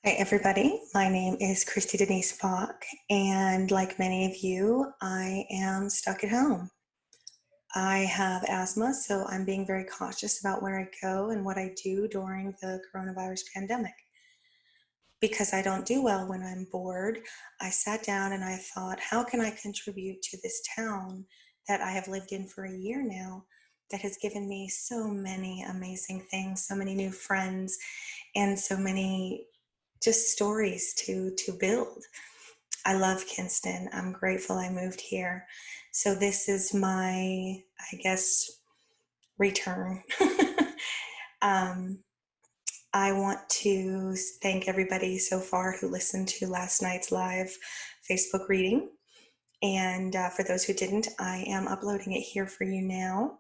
Hi, everybody. My name is Kristy Denice Bock, and like many of you, I am stuck at home. I have asthma, so I'm being very cautious about where I go and what I do during the coronavirus pandemic. Because I don't do well when I'm bored, I sat down and I thought, how can I contribute to this town that I have lived in for a year now that has given me so many amazing things, so many new friends, and so many just stories to build. I love Kinston. I'm grateful I moved here. So this is my, I guess, return. I want to thank everybody so far who listened to last night's live Facebook reading. And for those who didn't, I am uploading it here for you now.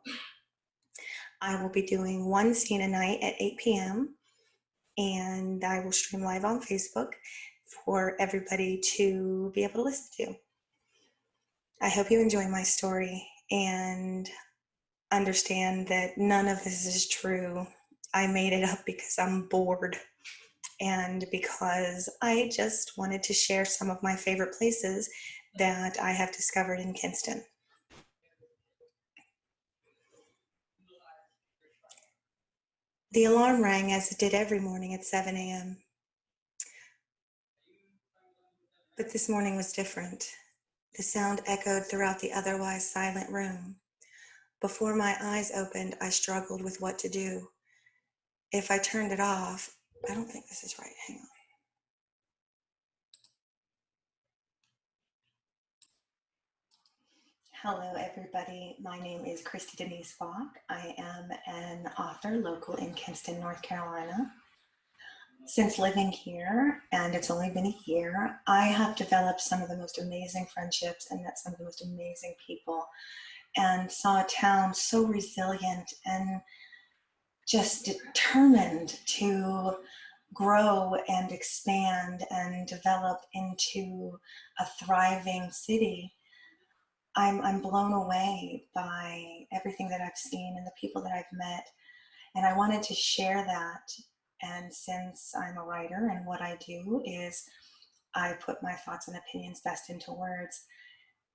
I will be doing one scene a night at 8 p.m. and I will stream live on Facebook for everybody to be able to listen to. I hope you enjoy my story and understand that none of this is true. I made it up because I'm bored and because I just wanted to share some of my favorite places that I have discovered in Kinston. The alarm rang as it did every morning at 7 a.m. But this morning was different. The sound echoed throughout the otherwise silent room. Before my eyes opened, I struggled with what to do. If I turned it off, I don't think this is right. Hang on. Hello, everybody. My name is Kristy Denice Bock. I am an author local in Kinston, North Carolina. Since living here, and it's only been a year, I have developed some of the most amazing friendships and met some of the most amazing people, and saw a town so resilient and just determined to grow and expand and develop into a thriving city. I'm blown away by everything that I've seen and the people that I've met, and I wanted to share that. And since I'm a writer and what I do is I put my thoughts and opinions best into words,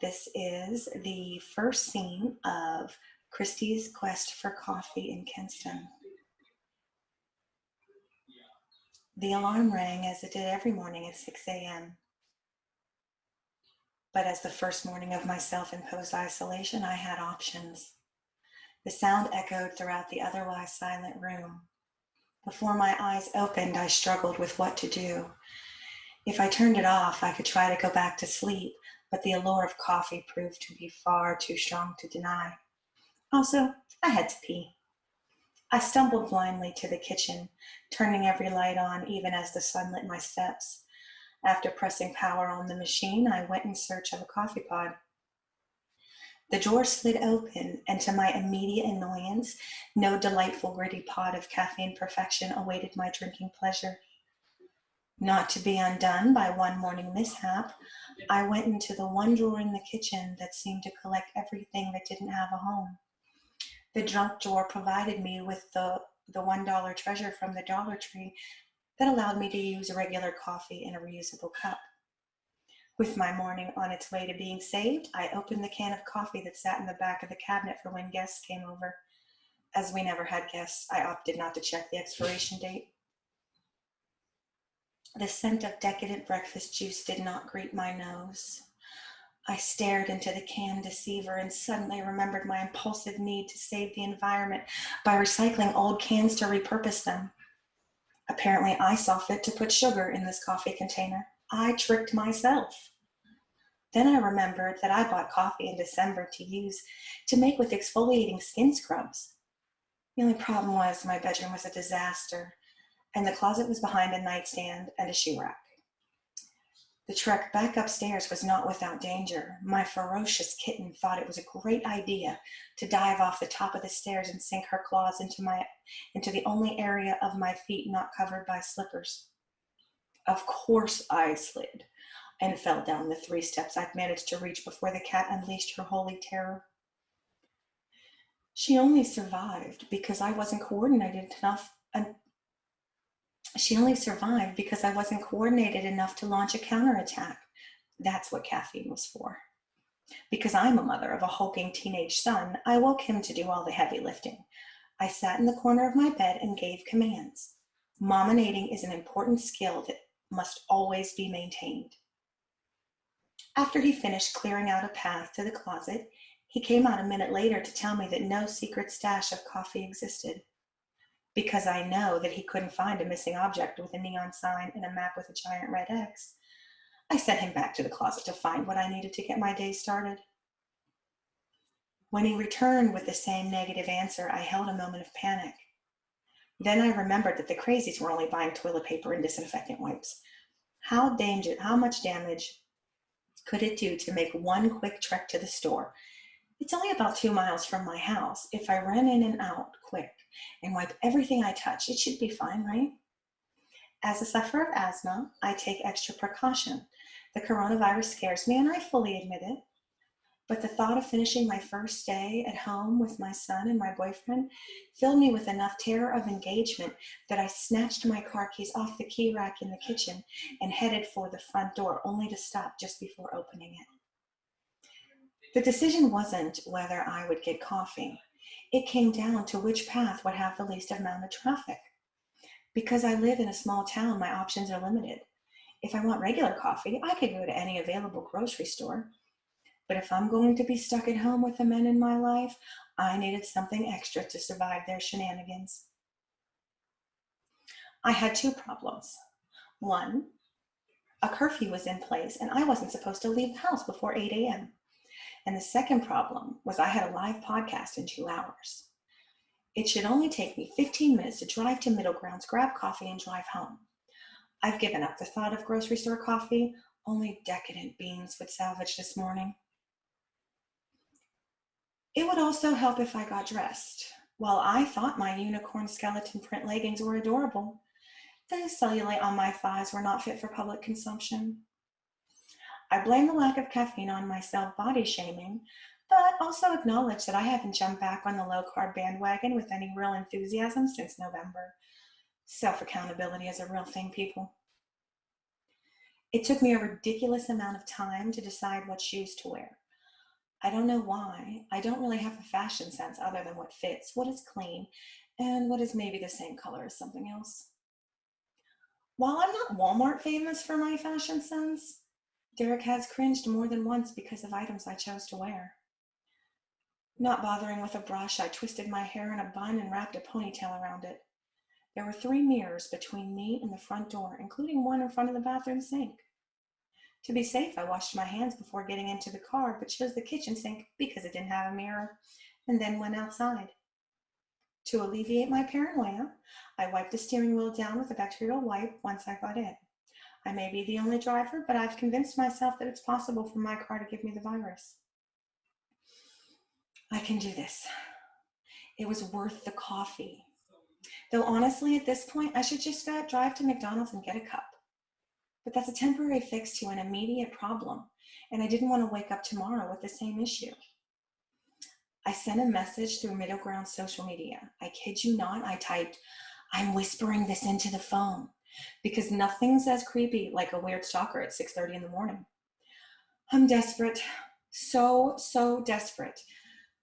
this is the first scene of Kristy's Quest for Coffee in Kinston. The alarm rang as it did every morning at 6 a.m. But as the first morning of my self-imposed isolation, I had options. The sound echoed throughout the otherwise silent room. Before my eyes opened, I struggled with what to do. If I turned it off, I could try to go back to sleep, but the allure of coffee proved to be far too strong to deny. Also, I had to pee. I stumbled blindly to the kitchen, turning every light on even as the sun lit my steps. After pressing power on the machine, I went in search of a coffee pod. The drawer slid open, and to my immediate annoyance, no delightful gritty pot of caffeine perfection awaited my drinking pleasure. Not to be undone by one morning mishap, I went into the one drawer in the kitchen that seemed to collect everything that didn't have a home. The junk drawer provided me with the $1 treasure from the Dollar Tree that allowed me to use regular coffee in a reusable cup. With my morning on its way to being saved, I opened the can of coffee that sat in the back of the cabinet for when guests came over. As we never had guests, I opted not to check the expiration date. The scent of decadent breakfast juice did not greet my nose. I stared into the canned deceiver and suddenly remembered my impulsive need to save the environment by recycling old cans to repurpose them. Apparently, I saw fit to put sugar in this coffee container. I tricked myself. Then I remembered that I bought coffee in December to use to make with exfoliating skin scrubs. The only problem was my bedroom was a disaster, and the closet was behind a nightstand and a shoe rack. The trek back upstairs was not without danger. My ferocious kitten thought it was a great idea to dive off the top of the stairs and sink her claws into the only area of my feet not covered by slippers. Of course I slid and fell down the 3 steps I'd managed to reach before the cat unleashed her holy terror. She only survived because I wasn't coordinated enough She only survived because I wasn't coordinated enough to launch a counterattack. That's what caffeine was for. Because I'm a mother of a hulking teenage son, I woke him to do all the heavy lifting. I sat in the corner of my bed and gave commands. Mominating is an important skill that must always be maintained. After he finished clearing out a path to the closet, he came out a minute later to tell me that no secret stash of coffee existed. Because I know that he couldn't find a missing object with a neon sign and a map with a giant red X, I sent him back to the closet to find what I needed to get my day started. When he returned with the same negative answer, I held a moment of panic. Then I remembered that the crazies were only buying toilet paper and disinfectant wipes. How much damage could it do to make one quick trek to the store? It's only about 2 miles from my house. If I run in and out quick and wipe everything I touch, it should be fine, right? As a sufferer of asthma, I take extra precaution. The coronavirus scares me, and I fully admit it. But the thought of finishing my first day at home with my son and my boyfriend filled me with enough terror of engagement that I snatched my car keys off the key rack in the kitchen and headed for the front door, only to stop just before opening it. The decision wasn't whether I would get coffee. It came down to which path would have the least amount of traffic. Because I live in a small town, my options are limited. If I want regular coffee, I could go to any available grocery store. But if I'm going to be stuck at home with the men in my life, I needed something extra to survive their shenanigans. I had 2 problems. 1, a curfew was in place and I wasn't supposed to leave the house before 8 a.m. And the second problem was I had a live podcast in 2 hours. It should only take me 15 minutes to drive to Middle Grounds, grab coffee, and drive home. I've given up the thought of grocery store coffee. Only decadent beans would salvage this morning. It would also help if I got dressed. While I thought my unicorn skeleton print leggings were adorable, the cellulite on my thighs were not fit for public consumption. I blame the lack of caffeine on my self-body shaming, but also acknowledge that I haven't jumped back on the low-carb bandwagon with any real enthusiasm since November. Self-accountability is a real thing, people. It took me a ridiculous amount of time to decide what shoes to wear. I don't know why. I don't really have a fashion sense other than what fits, what is clean, and what is maybe the same color as something else. While I'm not Walmart famous for my fashion sense, Derek has cringed more than once because of items I chose to wear. Not bothering with a brush, I twisted my hair in a bun and wrapped a ponytail around it. There were 3 mirrors between me and the front door, including one in front of the bathroom sink. To be safe, I washed my hands before getting into the car, but chose the kitchen sink because it didn't have a mirror, and then went outside. To alleviate my paranoia, I wiped the steering wheel down with a bacterial wipe once I got in. I may be the only driver, but I've convinced myself that it's possible for my car to give me the virus. I can do this. It was worth the coffee. Though honestly, at this point, I should just drive to McDonald's and get a cup. But that's a temporary fix to an immediate problem, and I didn't want to wake up tomorrow with the same issue. I sent a message through Middle Ground social media. I kid you not, I typed, "I'm whispering this into the phone," because nothing's as creepy like a weird stalker at 6:30 in the morning. I'm desperate, so desperate.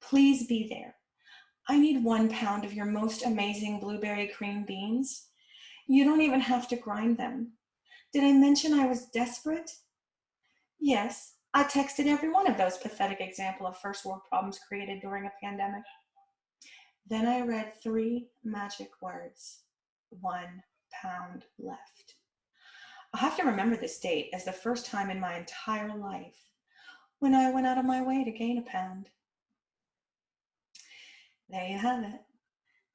Please be there. I need 1 pound of your most amazing blueberry cream beans. You don't even have to grind them. Did I mention I was desperate? Yes, I texted every one of those pathetic examples of first world problems created during a pandemic. Then I read 3 magic words. 1 pound left. I'll have to remember this date as the first time in my entire life when I went out of my way to gain a pound. There you have it.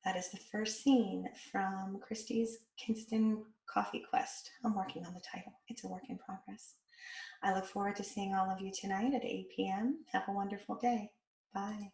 That is the first scene from Kristy's Kinston Coffee Quest. I'm working on the title. It's a work in progress. I look forward to seeing all of you tonight at 8 p.m. Have a wonderful day. Bye.